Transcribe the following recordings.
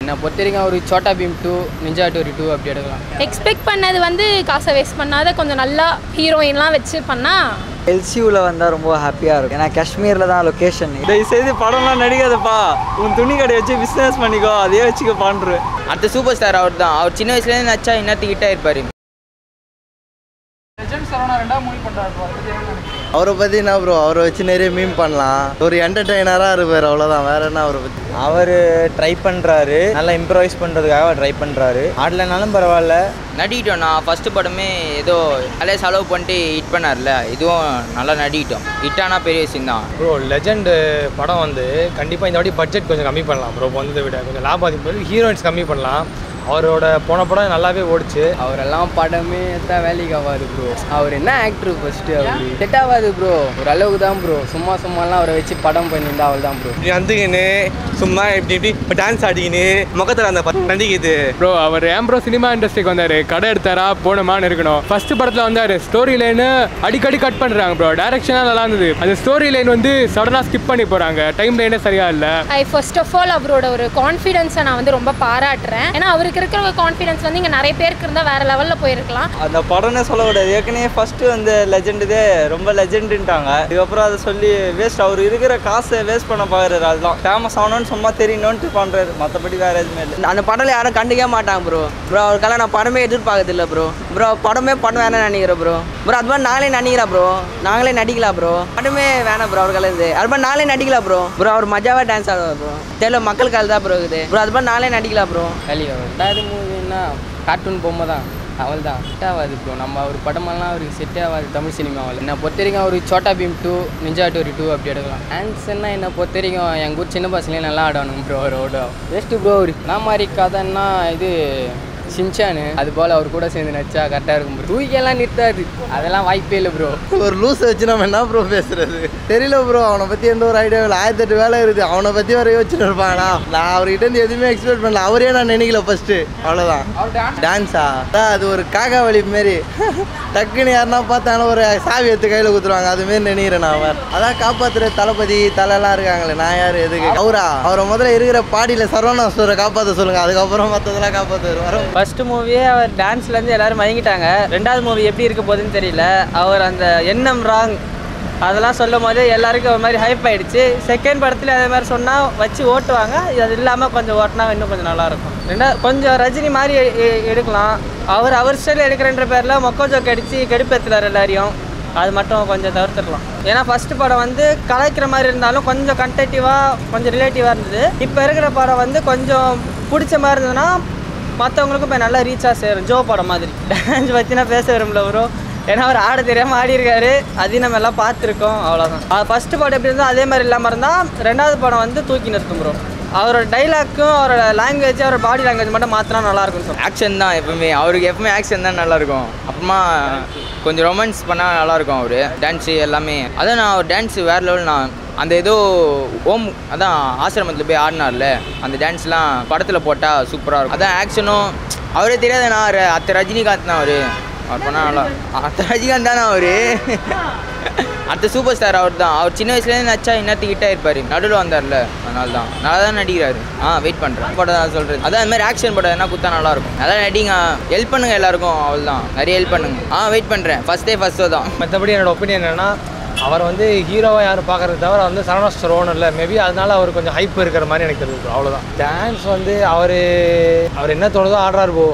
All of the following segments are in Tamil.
நான் பொறுத்தவரைக்கும் ஒரு சோட்டா பீம் 2 நிஞ்சா டோரி 2 அப்படி எடுக்கலாம். எக்ஸ்பெக்ட் பண்ணது வந்து காசை வேஸ்ட் பண்ணாத கொஞ்சம் நல்லா ஹீரோயின்லாம் வச்சு பண்ணால் எல்சியூவில் வந்தால் ரொம்ப ஹாப்பியாக இருக்கும். ஏன்னா காஷ்மீரில் தான் லொக்கேஷன். தயவுசெய்து படம்லாம் நடிக்காதப்பா, உன் துணி கடை வச்சு பிஸ்னஸ் பண்ணிக்கோ, அதே வச்சுக்க பாண்டுரு. அடுத்த சூப்பர் ஸ்டார் அவர் தான். அவர் சின்ன வயசுலேருந்து நச்சா இன்னத்துக்கிட்டே இருப்பார். அவரை பற்றி என்ன ப்ரோ, அவரை வச்சு நிறைய மீம் பண்ணலாம். ஒரு என்டர்டெய்னராக இருப்பார், அவ்வளோதான். வேற என்ன அவரை பற்றி? அவர் ட்ரை பண்ணுறாரு, நல்லா இம்ப்ரவைஸ் பண்ணுறதுக்காக ட்ரை பண்ணுறாரு. ஆடலைனாலும் பரவாயில்ல, நடிக்கிட்டோம். நான் ஃபஸ்ட்டு படமே ஏதோ நிறைய செலவு பண்ணிட்டு ஹிட் பண்ணார்ல, இதுவும் நல்லா நடிக்கிட்டோம். ஹிட்டானா பெரிய விஷயம் தான் ப்ரோ. லெஜெண்ட் படம் வந்து கண்டிப்பாக இந்த வாட்டி பட்ஜெட் கொஞ்சம் கம்மி பண்ணலாம் ப்ரோ. வந்ததை விட கொஞ்சம் லாபம் அதிகம், ஹீரோயின்ஸ் கம்மி பண்ணலாம். அவரோட போன படம் நல்லாவே ஓடிச்சு. அவரெல்லாம் படமே தான் வேலைக்கு ஆகாது ப்ரோ. அவர் என்ன ஆக்டர் ஃபஸ்ட்டு, அவர் செட் ஆகாது ப்ரோ. ஒரு அளவுக்கு தான் ப்ரோ. சும்மாலாம் அவரை வச்சு படம் பண்ணியிருந்தா அவள் தான் ப்ரோ. இப்படி வந்துக்கின்னு சும்மா இப்படி டான்ஸ் ஆடிக்கின்னு முகத்தில் அந்த நடிக்குது ப்ரோ. அவர் ஏன் ப்ரோ சினிமா இண்டஸ்ட்ரிக்கு வந்தார்? கடை எடுத்தாரா போனமான்னு இருக்கணும். ஃபர்ஸ்ட் படத்தில் வந்தார், ஸ்டோரி லைனு அடிக்கடி கட் பண்ணுறாங்க ப்ரோ. டைரக்ஷனாக நல்லா இருந்தது. அந்த ஸ்டோரி லைன் வந்து சடனாக ஸ்கிப் பண்ணி போகிறாங்க. டைம் லைனே சரியா இல்லை. ஃபர்ஸ்ட் ஆஃப் ஆல் அவரோட ஒரு கான்ஃபிடென்ஸை நான் வந்து ரொம்ப பாராட்டுறேன். ஏன்னா அவருக்கு இருக்கிற கான்ஃபிடன்ஸ் வந்து இங்கே நிறைய பேருக்கு இருந்தால் வேற லெவலில் போயிருக்கலாம். அந்த படம்னே சொல்லக்கூடாது. ஏற்கனவே ஃபஸ்ட்டு வந்து லெஜெண்டுதே ரொம்ப லெஜெண்டுன்ட்டாங்க. இதுக்கப்புறம் அதை சொல்லி வேஸ்ட். அவர் இருக்கிற காசை வேஸ்ட் பண்ண பார்க்குறாரு. அதுதான் ஃபேமஸ் ஆகணும்னு சும்மா தெரியணும்னு பண்ணுறாரு. மற்றபடி வேறு எதுவுமே இல்லை. அந்த படத்தில் யாரும் கண்டுக்க மாட்டாங்க ப்ரோ. அவருக்கெல்லாம் நான் படமே எதிர்பார்க்கறது இல்லை ப்ரோ. படமே படம் வேணாம் நினைக்கிறேன் ப்ரோ. அது மாதிரி நாங்களே நடிக்கிறா ப்ரோ. நாங்களே நடிக்கலாம் ப்ரோ. படமே வேணாம் ப்ரோ. அவருக்கெல்லாம் இது அது மாதிரி நாங்களே நடிக்கலாம் ப்ரோ. அவர் மஜாவாக டான்ஸ் ஆடுவார் ப்ரோ. தெரியல மக்களுக்கு அதுதான் ப்ரோ இருக்குது அது மாதிரி நாங்களே நடிக்கலாம் ப்ரோ. மூவின்னா கார்ட்டூன் பொம்மை தான், அவள் தான் செட் ஆகாது ப்ரோ. நம்ம அவர் படமெல்லாம் அவருக்கு செட் ஆகாது தமிழ் சினிமாவில். என்னை பொறுத்த வரைக்கும் அவர் சோட்டா பீம் 2 நிஞ்சா டோரி 2 அப்படி எடுக்கலாம். டான்ஸ்ன்னா என்னை பொறுத்த வரைக்கும் எங்கள் ஊர் சின்ன பசங்களே நல்லா ஆடணும் ப்ரோ. அவரோட பெஸ்ட்டு ப்ரோ. அவர் நான் மாதிரி கதைன்னா இது சின்சானு, அது போல் அவர் கூட சேர்ந்து நடிச்சா கரெக்டாக இருக்கும் ப்ரோ. தூக்கியெல்லாம் நிறுத்தாது, அதெல்லாம் வாய்ப்பே இல்லை ப்ரோ. ஒரு லூஸை வச்சு நம்ம என்ன ப்ரோ பேசுறது தெரியல ப்ரோ. அவனை பற்றி எந்த ஒரு ஐடியா இல்லை. 1008 வேலை இருக்குது. அவனை பற்றி வர யோசிச்சுட்டு இருப்பாங்கண்ணா. நான் அவர்கிட்ட இருந்து எதுவுமே எக்ஸ்பெக்ட் பண்ணல. அவரே நான் நினைக்கல ஃபஸ்ட்டு. அவ்வளோதான். டான்ஸா அதான் அது ஒரு காக்கா வலி மாரி. டக்குன்னு யாருன்னா பார்த்தாலும் ஒரு சாவி எடுத்து கையில் கொடுத்துருவாங்க. அதுமாரி நினைக்கிறேன் நான். அவர் அதான் காப்பாற்றுற தளபதி தலைலாம் இருக்காங்களே, நான் யார் எதுக்கு? அவரை முதல்ல இருக்கிற பாடியில் சரவணா ஸ்டோரை காப்பாற்ற சொல்லுங்கள். அதுக்கப்புறம் மற்றதெல்லாம் காப்பாற்றுவார். ஃபர்ஸ்ட் மூவியே அவர் டான்ஸ்லேருந்து எல்லாரும் மயங்கிட்டாங்க. ரெண்டாவது மூவி எப்படி இருக்க போகுதுன்னு தெரியல. அவர் அந்த எண்ணம் ராங் அதெல்லாம் சொல்லும் போது எல்லாருக்கும் ஒரு மாதிரி ஹைப் ஆகிடுச்சு. செகண்ட் படத்தில் அதே மாதிரி சொன்னால் வச்சு ஓட்டுவாங்க. அது இல்லாமல் கொஞ்சம் ஓட்டினா இன்னும் கொஞ்சம் நல்லாயிருக்கும். ரெண்டாவது கொஞ்சம் ரஜினி மாதிரி எடுக்கலாம். அவர் ஸ்டைல் எடுக்கிறன்ற பேரில் மொக்க ஜோக்கு அடித்து கெடுப்பேற்றுறாரு எல்லாரையும். அது மட்டும் கொஞ்சம் தவிர்த்துக்கலாம். ஏன்னா ஃபஸ்ட்டு படம் வந்து கலாய்க்கிற மாதிரி இருந்தாலும் கொஞ்சம் கண்டெக்டிவாக கொஞ்சம் ரிலேட்டிவாக இருந்தது. இப்போ இருக்கிற படம் வந்து கொஞ்சம் பிடிச்ச மாதிரி இருந்ததுன்னா மற்றவங்களுக்கும் இப்போ நல்லா ரீச்சாக சேரும். ஜோ படம் மாதிரி டான்ஸ் பற்றினா பேச விரும்பல ப்ரோ. ஏன்னா அவர் ஆட தெரியாமல் ஆடி இருக்காரு. அதையும் நம்ம எல்லாம் பார்த்துருக்கோம். அவ்வளோதான். ஃபஸ்ட்டு படம் எப்படி இருந்தால் அதே மாதிரி இல்லாமல் இருந்தால் ரெண்டாவது படம் வந்து தூக்கி நிறுத்தும் ப்ரோ. அவரோட டைலாக்கும் அவரோட லாங்குவேஜ் அவரோட பாடி லாங்குவேஜ் மட்டும் மாற்றினா நல்லாயிருக்கும் சார். ஆக்ஷன் தான் எப்பவுமே. அவருக்கு எப்பவுமே ஆக்ஷன் தான் நல்லாயிருக்கும். அப்புறமா கொஞ்சம் ரொமான்ஸ் பண்ணால் நல்லாயிருக்கும். அவர் டான்ஸு எல்லாமே. அதான் நான் அவர் டான்ஸு வேறு லெவல். நான் அந்த ஏதோ அதான் ஆசிரமத்தில் போய் ஆடினார்ல, அந்த டான்ஸ்லாம் படத்தில் போட்டால் சூப்பராக இருக்கும். அதான் ஆக்ஷனும் அவரே தெரியாது. நான் அத்தை ரஜினிகாந்த் தான் அவர் பண்ணால் நல்லா. அத்தை ரஜினிகாந்த் தானே அவர். அடுத்த சூப்பர் ஸ்டார் அவர் தான். அவர் சின்ன வயசுலேருந்து நச்சா இன்னத்துக்கிட்டே இருப்பார். நடுவில் வந்தார்ல, அதனால தான் நல்லா தான் நடிக்கிறாரு. வெயிட் பண்ணுறேன் படம் தான் சொல்கிறது. அதான் அது மாதிரி ஆக்ஷன் படம் என்ன குத்தா நல்லாயிருக்கும். அதான் நடிங்க, ஹெல்ப் பண்ணுங்கள் எல்லாருக்கும். அவள் தான் நிறைய ஹெல்ப் பண்ணுங்க. வெயிட் பண்ணுறேன். ஃபஸ்ட்டோ தான். மற்றபடி என்னோட ஒப்பீனியன் என்னென்னா, அவர் வந்து ஹீரோவாக யாரும் பார்க்குறது தவிர வந்து சரவணா ஸ்டோர் ஓனரில் மேபி அதனால அவர் கொஞ்சம் ஹைப் இருக்கிற மாதிரி எனக்கு தெரியுது. அவ்வளோதான். டான்ஸ் வந்து அவர் என்ன தோணுதோ ஆடுறாரு போ.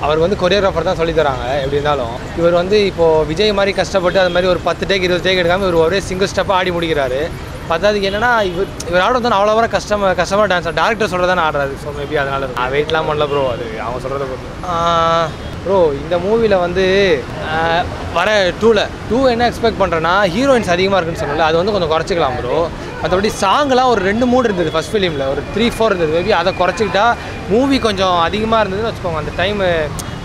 அவர் வந்து கொரியோகிராஃபர் தான் சொல்லி தராங்க. எப்படி இருந்தாலும் இவர் வந்து இப்போது விஜய் மாதிரி கஷ்டப்பட்டு அது மாதிரி ஒரு 10 டேக் 20 டேக் எடுக்காமல் இவர் ஒரே சிங்கிள் ஸ்டெப்பாக ஆடி முடிக்கிறாரு. பத்தாவதுக்கு என்னன்னா இவர் ஆட வந்து அவ்வளோ வர கஷ்டமாக டான்ஸ் டேரக்டர் சொல்கிறது தானே ஆடுறாரு. ஸோ மேபி அதனால நான் வெயிட்லாம் பண்ணல ப்ரோ. அது அவங்க சொல்கிறத பொறுத்து ப்ரோ. இந்த மூவியில் வந்து வர 2 என்ன எக்ஸ்பெக்ட் பண்ணுறேன்னா, ஹீரோயின்ஸ் அதிகமாக இருக்குன்னு சொன்னல, அது வந்து கொஞ்சம் குறைச்சிக்கலாம் ப்ரோ. மற்றபடி சாங்கெலாம் ஒரு 2-3 இருந்தது ஃபஸ்ட் ஃபிலிமில். ஒரு 3-4 இருந்தது. மேபி அதை குறைச்சிக்கிட்டா மூவி கொஞ்சம் அதிகமாக இருந்ததுன்னு வச்சுக்கோங்க. அந்த டைமு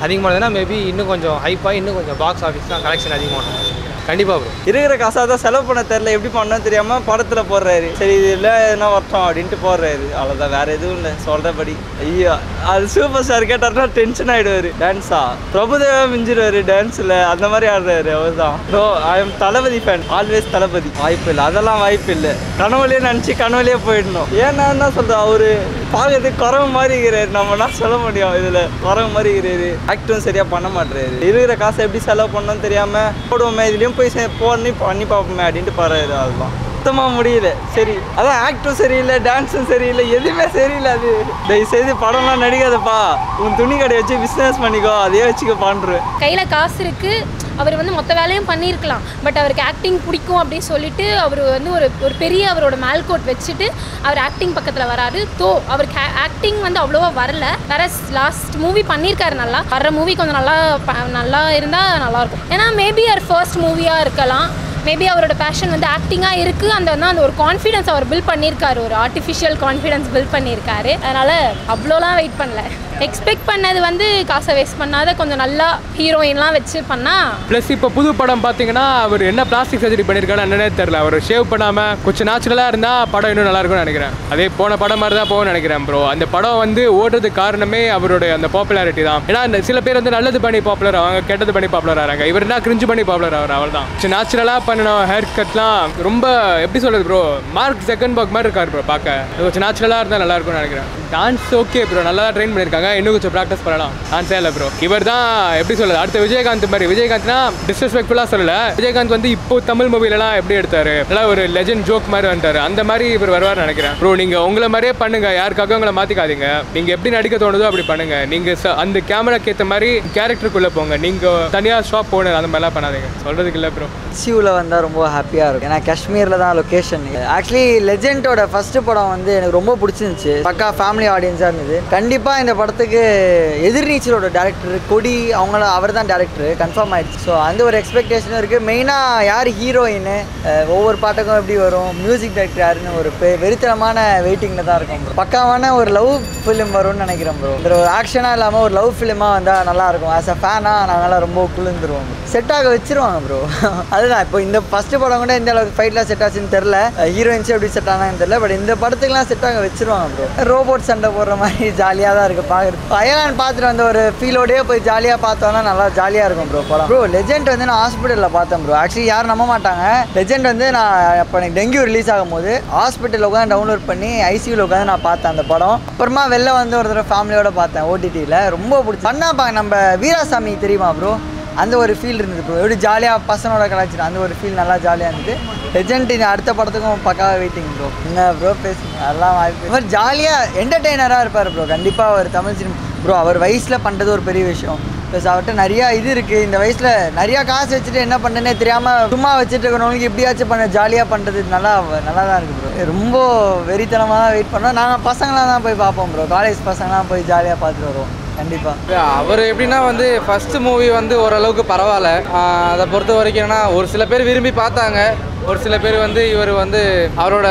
அதிகமாக இருந்ததுன்னா மேபி இன்னும் கொஞ்சம் ஹைப்பாக இன்னும் கொஞ்சம் பாக்ஸ் ஆஃபீஸ்லாம் கலெக்ஷன் அதிகமாக கண்டிப்பாக ப்ரோ. இருக்கிற காசாக தான் செலவு பண்ண தெரில, எப்படி பண்ணணும்னு தெரியாமல் படத்தில் போடுறாரு. சரி இது இல்லை எதுனா வரட்டும் அப்படின்ட்டு போடுறாரு. அவ்வளோதான், வேறு எதுவும் இல்லை சொல்கிறபடி. ஐயோ அது சூப்பர் ஸ்டார் கேட்டார்னா டென்ஷன் ஆகிடுவார். டான்ஸா பிரபுதேவா மிஞ்சிடுவார் டான்ஸில். அந்த மாதிரி ஆடுறாரு அவர் தான். So I am Thalapathy fan. Always Thalapathy. வாய்ப்பு இல்லை, அதெல்லாம் வாய்ப்பு இல்லை. கனவுலேயே நினச்சி கனவுலேயே போயிடணும். ஏன்னா என்ன சொல்கிறேன், அவர் பார்க்கறதுக்கு குறவு மாதிரி இருக்கிறாரு. நம்மனா சொல்ல முடியும் இதில் குறவு மாதிரி இருக்கிறாரு. ஆக்டும் சரியாக பண்ண மாட்டேறாரு. இருக்கிற காசை எப்படி செலவு பண்ணணும்னு தெரியாமல் போடுவோமே இதுலேயும் போய் பண்ணி பார்ப்போமே அப்படின்ட்டு பாருறாரு. அதுதான் சுத்தமாக முடியல. சரி அதான் ஆக்டும் சரியில்லை, டான்ஸும் சரியில்லை, எதுவுமே சரியில்லை. அது தயவுசெய்து படம்லாம் நடிக்காதப்பா, உன் துணி கடை வச்சு பிஸ்னஸ் பண்ணிக்கோ, அதே வச்சுக்க பண்ணுறேன். கையில் காசு இருக்குது, அவர் வந்து மொத்த வேலையும் பண்ணியிருக்கலாம். பட் அவருக்கு ஆக்டிங் பிடிக்கும் அப்படின்னு சொல்லிட்டு அவர் வந்து ஒரு பெரிய அவரோட மேல்கோட் வச்சுட்டு அவர் ஆக்டிங் பக்கத்தில் வராரு. அவருக்கு ஆக்டிங் வந்து அவ்வளோவா வரல. வேற லாஸ்ட் மூவி பண்ணியிருக்காரு நல்லா. வர்ற மூவி கொஞ்சம் நல்லா இருந்தால் நல்லாயிருக்கும். ஏன்னா மேபி அவர் ஃபர்ஸ்ட் மூவியாக இருக்கலாம். மேபி அவரோட பேஷன் வந்து ஆக்டிங்காக இருக்குது. அந்த ஒரு கான்ஃபிடன்ஸ் அவர் பில்ட் பண்ணியிருக்காரு, ஒரு ஆர்டிஃபிஷியல் கான்ஃபிடன்ஸ் பில்ட் பண்ணியிருக்காரு. அதனால் அவ்வளோலாம் வெயிட் பண்ணல. எக்ஸ்பெக்ட் பண்ணது வந்து காசை வேஸ்ட் பண்ணாத கொஞ்சம் நல்லா ஹீரோயின்லாம் வச்சு பண்ணால். ப்ளஸ் இப்போ புது படம் பார்த்தீங்கன்னா அவர் என்ன பிளாஸ்டிக் சர்ஜரி பண்ணியிருக்காரு என்னன்னே தெரில. அவர் ஷேவ் பண்ணாமல் கொஞ்சம் நேச்சுரலாக இருந்தால் படம் இன்னும் நல்லாயிருக்கும்னு நினைக்கிறேன். அதே போன படம் மாதிரி தான் போகணும்னு நினைக்கிறேன் ப்ரோ. அந்த படம் வந்து ஓடுறதுக்கு காரணமே அவருடைய அந்த பாப்புலாரிட்டி தான். ஏன்னா சில பேர் வந்து நல்லது பண்ணி பாப்புலர் ஆவாங்க, கெட்டது பண்ணி பாப்புலர் ஆகிறாங்க. இவர் என்ன கிரிஞ்சு பண்ணி பாப்புலர் ஆகிறார். அவள் தான் கொஞ்சம் நேச்சுரலாக பண்ணணும். ஹேர் கட்லாம் ரொம்ப எப்படி சொல்கிறது ப்ரோ, மார்க் ஜக்கன்பர்க் மாதிரி இருக்கார் ப்ரோ. பார்க்க கொஞ்சம் நேச்சுரலாக இருந்தால் நல்லாயிருக்கும்னு நினைக்கிறேன். டான்ஸ் ஓகே ப்ரோ, நல்லா தான் ட்ரெயின் பண்ணியிருக்காங்க. இன்னும் கொஞ்சம் ப்ராக்டிஸ் பண்ணலாம். டான்ஸே இல்லை ப்ரோ. இவர் தான் எப்படி சொல்கிறது, அடுத்த விஜயகாந்த் மாதிரி. விஜயகாந்த்னா டிஸ்ரெஸ்பெக்ட்ஃபுல்லாக சொல்லலை. விஜயகாந்த் வந்து இப்போ தமிழ் மூவிலலாம் எப்படி எடுத்தாரு, நல்லா ஒரு லெஜெண்ட் ஜோக் மாதிரி வந்துட்டாரு. அந்த மாதிரி இவர் வருவார்னு நினைக்கிறேன் ப்ரோ. நீங்கள் உங்களை மாதிரியே பண்ணுங்க, யாருக்காக உங்களை மாற்றிக்காதீங்க. நீங்கள் எப்படி நடிக்க தோணுதோ அப்படி பண்ணுங்க. நீங்கள் அந்த கேமராக்கு ஏற்ற மாதிரி கேரக்டருக்குள்ளே போங்க. நீங்கள் தனியாக ஷாப் போகணும் அந்த மாதிரிலாம் பண்ணாதீங்க. சொல்கிறதுக்கு இல்லை ப்ரோ. சியூவில் வந்தால் ரொம்ப ஹாப்பியாக இருக்கும். ஏன்னா காஷ்மீரில் தான் லொக்கேஷன். ஆக்சுவலி லெஜெண்டோட ஃபஸ்ட்டு படம் வந்து எனக்கு ரொம்ப பிடிச்சிருந்துச்சு. பக்கா ஃபேமிலி ஆடியன்ஸாக இருந்தது. கண்டிப்பாக இந்த படத்துக்கு எதிர்நீச்சலோட டேரக்டர் கொடி அவர் தான் டேரக்டர் கன்ஃபார்ம் ஆகிடுச்சு. ஸோ அந்த ஒரு எக்ஸ்பெக்டேஷனும் இருக்குது. மெயினாக யார் ஹீரோயின், ஒவ்வொரு பாட்டுக்கும் எப்படி வரும், மியூசிக் டைரக்டர் யாருன்னு ஒரு வெறித்தனமான வெயிட்டிங்கில் தான் இருக்கும். பக்காவான ஒரு லவ் ஃபிலிம் வரும்னு நினைக்கிறேன் ப்ரோ. இந்த ஒரு ஆக்ஷனாக இல்லாமல் ஒரு லவ் ஃபிலிமாக வந்தால் நல்லாயிருக்கும். ஆஸ் அ ஃபேனாக நாங்கள்லாம் ரொம்ப குளிர்ந்துருவோம். செட்டாக வச்சுருவாங்க ப்ரோ. அதுதான் இப்போ இந்த ஃபஸ்ட்டு படம் கூட எந்த அளவுக்கு ஃபைட்லாம் செட் ஆச்சுன்னு தெரில, ஹீரோயின்ஸே எப்படி செட் ஆனான்னு தெரில. பட் இந்த படத்துக்குலாம் செட்டாக வச்சுருவாங்க ப்ரோ. ரோபோட் சண்டை போடுற மாதிரி ஜாலியாக தான் இருக்குது பார்க்குறது. அயலான் பார்த்துட்டு வந்து ஒரு ஃபீலோடயே போய் ஜாலியாக பார்த்தோன்னா நல்லா ஜாலியாக இருக்கும் ப்ரோ படம். ப்ரோ லெஜெண்ட் வந்து நான் ஹாஸ்பிட்டலில் பார்த்தேன் ப்ரோ. ஆக்சுவலி யாரும் நம்ப மாட்டாங்க. லெஜெண்ட் வந்து நான் இப்போ எனக்கு டெங்கு ரிலீஸ் ஆகும்போது ஹாஸ்பிட்டலில் உட்காந்து டவுன்லோட் பண்ணி ஐசியூவில் உட்காந்து நான் பார்த்தேன் அந்த படம். அப்புறமா வெளில வந்து ஒரு தடவை ஃபேமிலியோட பார்த்தேன் ஓடிடியில். ரொம்ப பிடிச்சி பண்ணாப்பாங்க. நம்ம வீராசாமி தெரியுமா ப்ரோ, அந்த ஒரு ஃபீல் இருந்தது ப்ரோ. எப்படி ஜாலியாக பசங்களோட கலாச்சிட்டு அந்த ஒரு ஃபீல் நல்லா ஜாலியாக இருந்தது. லெஜெண்ட் இந்த அடுத்த படத்துக்கும் பக்காவாக வெயிட்டிங் ப்ரோ. என்ன ப்ரோ பேசுங்க, அதெல்லாம் வாய்ப்பு. இந்த மாதிரி ஜாலியாக என்டர்டெய்னராக இருப்பார் ப்ரோ. கண்டிப்பாக அவர் தமிழ் சினிமா ப்ரோ. அவர் வயசில் பண்ணுறது ஒரு பெரிய விஷயம். ப்ளஸ் அவர்கிட்ட நிறையா இது இருக்குது. இந்த வயசில் நிறையா காசு வச்சுட்டு என்ன பண்ணுறேன்னே தெரியாமல் சும்மா வச்சுட்டு இருக்கிறவங்களுக்கு எப்படியாச்சும் பண்ண ஜாலியாக பண்ணுறது நல்லா தான் இருக்குது ப்ரோ. ரொம்ப வெறித்தனமாக தான் வெயிட் பண்ணோம். நாங்கள் பசங்களாம் தான் போய் பார்ப்போம் ப்ரோ. காலேஜ் பசங்களாம் போய் ஜாலியாக பார்த்துட்டு வருவோம் கண்டிப்பாக. அவர் எப்படின்னா வந்து ஃபஸ்ட்டு மூவி வந்து ஓரளவுக்கு பரவாயில்ல. அதை பொறுத்த வரைக்கும் ஏன்னா ஒரு சில பேர் விரும்பி பார்த்தாங்க. ஒரு சில பேர் வந்து இவர் வந்து அவரோட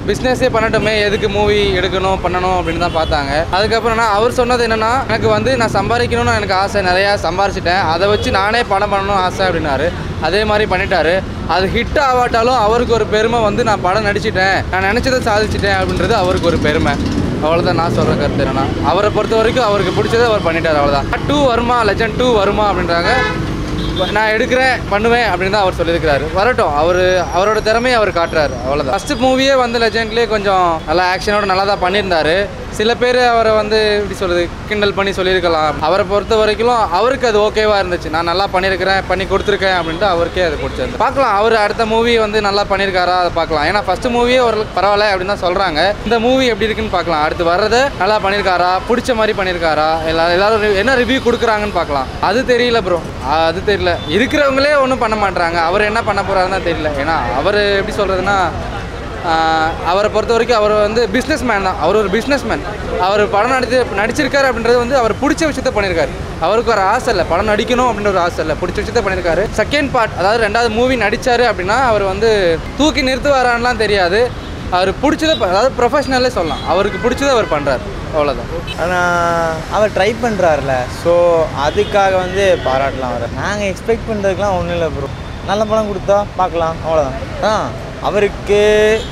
பிஸ்னஸே பண்ணட்டுமே, எதுக்கு மூவி எடுக்கணும் பண்ணணும் அப்படின்னு தான் பார்த்தாங்க. அதுக்கப்புறம் அவர் சொன்னது என்னென்னா, எனக்கு வந்து நான் சம்பாதிக்கணும்னு எனக்கு ஆசை, நிறையா சம்பாரிச்சிட்டேன், அதை வச்சு நானே படம் பண்ணணும் ஆசை அப்படின்னாரு. அதே மாதிரி பண்ணிட்டாரு. அது ஹிட் ஆகாட்டாலும் அவருக்கு ஒரு பெருமை வந்து நான் படம் நடிச்சிட்டேன், நான் நினச்சதை சாதிச்சிட்டேன் அப்படின்றது அவருக்கு ஒரு பெருமை. அவ்வளோதான் நான் சொல்கிற கருத்து. என்னன்னா அவரை பொறுத்த வரைக்கும் அவருக்கு பிடிச்சதை அவர் பண்ணிட்டார். அவ்வளோதான். 2 வருமா, லெஜெண்ட் 2 வருமா அப்படின்றாங்க. நான் எடுக்கிறேன் பண்ணுவேன் அப்படின்னு தான் அவர் சொல்லியிருக்கிறாரு. வரட்டும், அவரோட திறமையை அவர் காட்டுறாரு. அவ்வளோதான். ஃபஸ்ட்டு மூவியே வந்து லெஜெண்ட்லேயே கொஞ்சம் நல்லா ஆக்ஷனோட நல்லா தான் பண்ணியிருந்தாரு. சில பேர் அவரை வந்து இப்படி சொல்கிறது கிண்டல் பண்ணி சொல்லியிருக்கலாம். அவரை பொறுத்த வரைக்கும் அவருக்கு அது ஓகேவாக இருந்துச்சு. நான் நல்லா பண்ணியிருக்கிறேன், பண்ணி கொடுத்துருக்கேன் அப்படின்ட்டு அவருக்கே அது பிடிச்சிருந்து. பார்க்கலாம் அவர் அடுத்த மூவி வந்து நல்லா பண்ணியிருக்காரா அதை பார்க்கலாம். ஏன்னா ஃபஸ்ட்டு மூவியே ஓரளவுக்கு பரவாயில்ல அப்படின்னு தான் சொல்கிறாங்க. இந்த மூவி எப்படி இருக்குன்னு பார்க்கலாம். அடுத்து வர்றதை நல்லா பண்ணியிருக்காரா, பிடிச்ச மாதிரி பண்ணியிருக்காரா, எல்லாரும் என்ன ரிவ்யூ கொடுக்குறாங்கன்னு பார்க்கலாம். அது தெரியல ப்ரோ, அது தெரியல. இருக்கிறவங்களே ஒன்றும் பண்ண மாட்டாங்க. அவர் என்ன பண்ண போகிறாருன்னு தெரியல. ஏன்னா அவர் எப்படி சொல்கிறதுனா, அவரை பொறுத்த வரைக்கும் அவர் வந்து பிஸ்னஸ் மேன் தான். அவர் ஒரு பிஸ்னஸ் மேன். அவர் படம் நடிச்சிருக்காரு அப்படின்றது வந்து அவர் பிடிச்ச விஷயத்த பண்ணியிருக்காரு. அவருக்கு ஒரு ஆசை இல்லை படம் நடிக்கணும் அப்படின்ற ஒரு ஆசை இல்லை, பிடிச்ச விஷயத்த பண்ணியிருக்காரு. செகண்ட் பார்ட் அதாவது 2வது மூவி நடித்தார் அப்படின்னா அவர் வந்து தூக்கி நிறுத்துவாரான்லாம் தெரியாது. அவர் பிடிச்சதை அதாவது ப்ரொஃபஷ்னலே சொல்லலாம். அவருக்கு பிடிச்சதை அவர் பண்ணுறாரு. அவ்வளோதான். ஆனால் அவர் ட்ரை பண்ணுறாருல, ஸோ அதுக்காக வந்து பாராட்டலாம் அவரை. நாங்கள் எக்ஸ்பெக்ட் பண்ணுறதுக்கெலாம் ஒன்றும் இல்லை ப்ரோ. நல்ல படம் கொடுத்தா பார்க்கலாம், அவ்வளோதான். அவருக்கு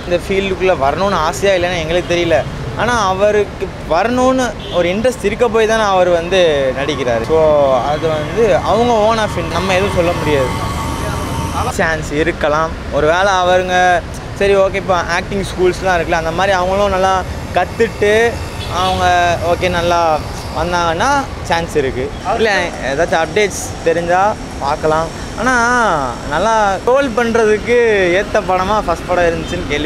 இந்த ஃபீல்டுக்குள்ளே வரணும்னு ஆசையாக இல்லைன்னா எங்களுக்கு தெரியல. ஆனால் அவருக்கு வரணும்னு ஒரு இன்ட்ரெஸ்ட் இருக்க போய் தானே அவர் வந்து நடிக்கிறார். ஸோ அது வந்து அவங்க ஓன் ஆஃப் நம்ம எதுவும் சொல்ல முடியாது. சான்ஸ் இருக்கலாம். ஒரு வேளை அவருங்க சரி ஓகே இப்போ ஆக்டிங் ஸ்கூல்ஸ்லாம் இருக்குல்ல, அந்த மாதிரி அவங்களும் நல்லா கற்றுட்டு அவங்க ஓகே நல்லா வந்தாங்கன்னா சான்ஸ் இருக்குது. இல்லை ஏதாச்சும் அப்டேட்ஸ் தெரிஞ்சால் பார்க்கலாம். ஆனால் நல்லா ரோல் பண்ணுறதுக்கு ஏற்ற படமாக ஃபஸ்ட் படம் இருந்துச்சுன்னு கேள்வி